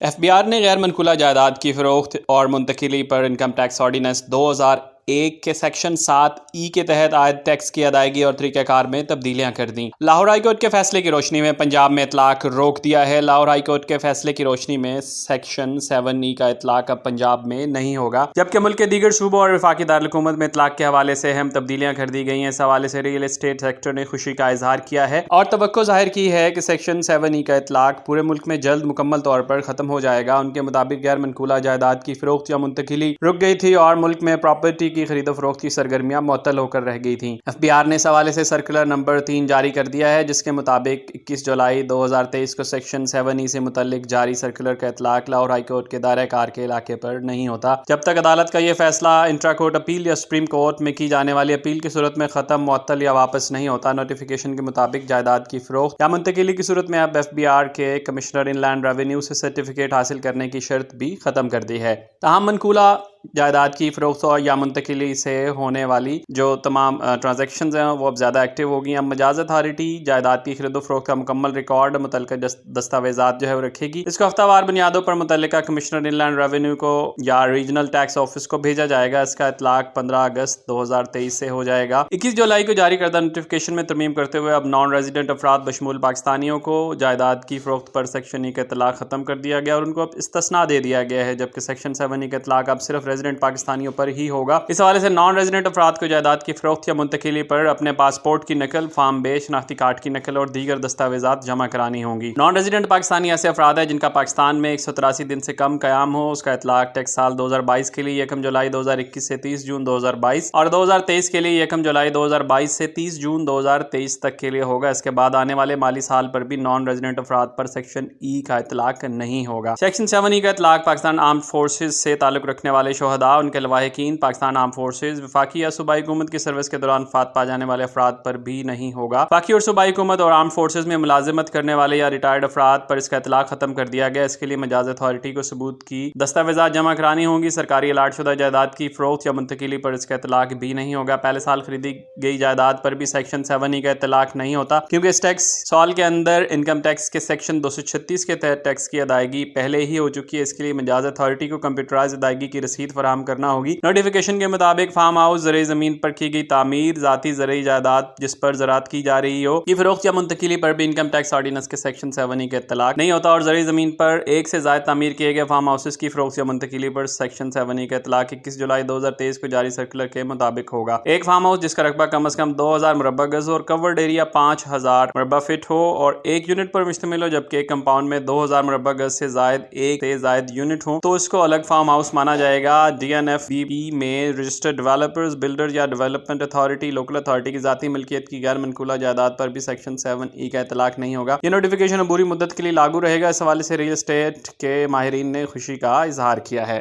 FBR نے غیر منقولہ جائیداد کی فروخت اور منتقلی پر انکم ٹیکس آرڈیننس 2001 کے سیکشن 7E کے تحت عائد ٹیکس کی ادائیگی اور طریقہ کار میں تبدیلیاں کر دیں۔ لاہور ہائی کورٹ کے فیصلے کی روشنی میں پنجاب میں اطلاق روک دیا ہے۔ لاہور ہائی کورٹ کے فیصلے کی روشنی میں سیکشن 7E کا اطلاق اب پنجاب میں نہیں ہوگا، جبکہ ملک کے دیگر صوبوں اور وفاقی دارالحکومت میں اطلاق کے حوالے سے اہم تبدیلیاں کر دی گئی ہیں۔ اس حوالے سے ریئل اسٹیٹ سیکٹر نے خوشی کا اظہار کیا ہے اور توقع ظاہر کی ہے کہ سیکشن 7E کا اطلاق پورے ملک میں جلد مکمل طور پر ختم ہو جائے گا۔ ان کے مطابق غیر منقولہ جائیداد کی فروخت یا منتقلی رک گئی تھی اور ملک میں پراپرٹی کی خرید و فروخت کی سرگرمیاں معطل ہو کر رہ گئی تھیں۔ FBR نے اس حوالے سے سرکولر نمبر 3 جاری کر دیا ہے، جس کے مطابق 21 جولائی 2023 کو سیکشن 7E سے متعلق جاری سرکولر کا اطلاق لاہور ہائی کورٹ کے دائرہ کار کے علاقے پر نہیں ہوتا جب تک عدالت کا یہ فیصلہ انٹرا کورٹ اپیل یا سپریم کورٹ میں کی جانے والی اپیل کی صورت میں ختم، معطل یا واپس نہیں ہوتا۔ نوٹیفیکیشن کے مطابق جائیداد کی فروخت یا منتقلی کی صورت میں اب FBR کے کمشنر ان لینڈ ریونیو سے سرٹیفکیٹ حاصل کرنے کی شرط بھی ختم کر دی ہے۔ تاہم منقولہ جائیداد کی فروخت یا منتقلی سے ہونے والی جو تمام ٹرانزیکشنز ہیں وہ اب زیادہ ایکٹیو ہوگی۔ اب مجاز اتھارٹی جائیداد کی خرید و فروخت کا مکمل ریکارڈ متعلقہ دستاویزات وہ رکھے گی۔ اس کو ہفتہ وار بنیادوں پر متعلقہ کمشنر ان لینڈ ریونیو کو یا ریجنل ٹیکس آفس کو بھیجا جائے گا۔ اس کا اطلاق 15 اگست 2023 سے ہو جائے گا۔ 21 جولائی کو جاری کردہ نوٹیفیکیشن میں ترمیم کرتے ہوئے اب نان ریزیڈنٹ افراد بشمول پاکستانیوں کو جائیداد کی فروخت پر سیکشن E کا اطلاق ختم کر دیا گیا اور ان کو اب استثناء دے دیا گیا ہے، جبکہ سیکشن 7E کا اطلاق اب صرف ریزیڈنٹ پاکستانیوں پر ہی ہوگا۔ اس حوالے سے نان ریزیڈنٹ افراد کو جائیداد کی فروخت یا منتقلی پر اپنے پاسپورٹ کی نقل، فارم بے، شناختی کارڈ کی نقل اور دیگر دستاویزات جمع کرانی ہوں گی۔ نان ریزیڈنٹ پاکستانی ایسے افراد ہیں جن کا پاکستان میں 183 دن سے کم قیام ہو۔ اس کا اطلاق ٹیکس سال 2022 کے لیے 1 جولائی 2021 سے 30 جون 2022 اور 2023 کے لیے 1 جولائی 2022 سے 30 جون 2023 تک کے لیے ہوگا۔ اس کے بعد آنے والے مالی سال پر بھی نان ریزیڈنٹ افراد پر سیکشن E کا اطلاق نہیں ہوگا۔ سیکشن 7E کا اطلاق پاکستان آرمڈ فورسز سے تعلق رکھنے والے شہداء، ان کے لواحقین، پاکستان آرمڈ فورسز، وفاقی یا صوبائی حکومت کی سروس کے دوران وفات پا جانے والے افراد پر بھی نہیں ہوگا۔ وفاقی اور صوبائی حکومت اور آرمڈ فورسز میں ملازمت کرنے والے یا ریٹائرڈ افراد پر اس کا اطلاق ختم کر دیا گیا۔ اس کے لیے مجاز اتھارٹی کو ثبوت کی دستاویزات جمع کرانی ہوں گی۔ سرکاری الاٹ شدہ جائیداد کی فروخت یا منتقلی پر اس کا اطلاق بھی نہیں ہوگا۔ پہلے سال خریدی گئی جائیداد پر بھی سیکشن 7E کا اطلاق نہیں ہوتا، کیونکہ اس ٹیکس سال کے اندر انکم ٹیکس کے سیکشن 236 کے تحت ٹیکس کی ادائیگی پہلے ہی ہو چکی ہے۔ اس کے لیے مجاز اتھارٹی کو کمپیوٹرائز ادائیگی کی رسید فراہم کرنا ہوگی۔ نوٹیفیکیشن کے مطابق فارم ہاؤس، زرعی زمین پر کی گئی تعمیر، ذاتی زرعی جائیداد جس پر زراعت کی جا رہی ہو، کی فروخت یا منتقلی پر بھی انکم ٹیکس آرڈیننس کے سیکشن 7E کا اطلاق نہیں ہوتا، اور زرعی زمین پر ایک سے زائد تعمیر کیے گئے فارم ہاؤسز کی فروخت یا منتقلی پر سیکشن 7E کا اطلاق 21 جولائی 2023 کو جاری سرکولر کے مطابق ہوگا۔ ایک فارم ہاؤس جس کا رقبہ کم از کم 2000 مربع گز اور کورڈ ایریا 5000 مربع فٹ ہو اور ایک یونٹ پر مشتمل ہو، جبکہ ایک کمپاؤنڈ میں 2000 مربع گز سے زائد ایک سے زائد یونٹ ہوں تو اس کو الگ فارم ہاؤس مانا جائے گا۔ DNFBP میں رجسٹرڈ ڈیولپرز، بلڈر یا ڈیولپمنٹ اتھارٹی، لوکل اتھارٹی کی ذاتی ملکیت کی غیر منقولہ جائیداد پر بھی سیکشن 7E کا اطلاق نہیں ہوگا۔ یہ نوٹیفیکیشن عبوری مدت کے لیے لاگو رہے گا۔ اس حوالے سے ریئل اسٹیٹ کے ماہرین نے خوشی کا اظہار کیا ہے۔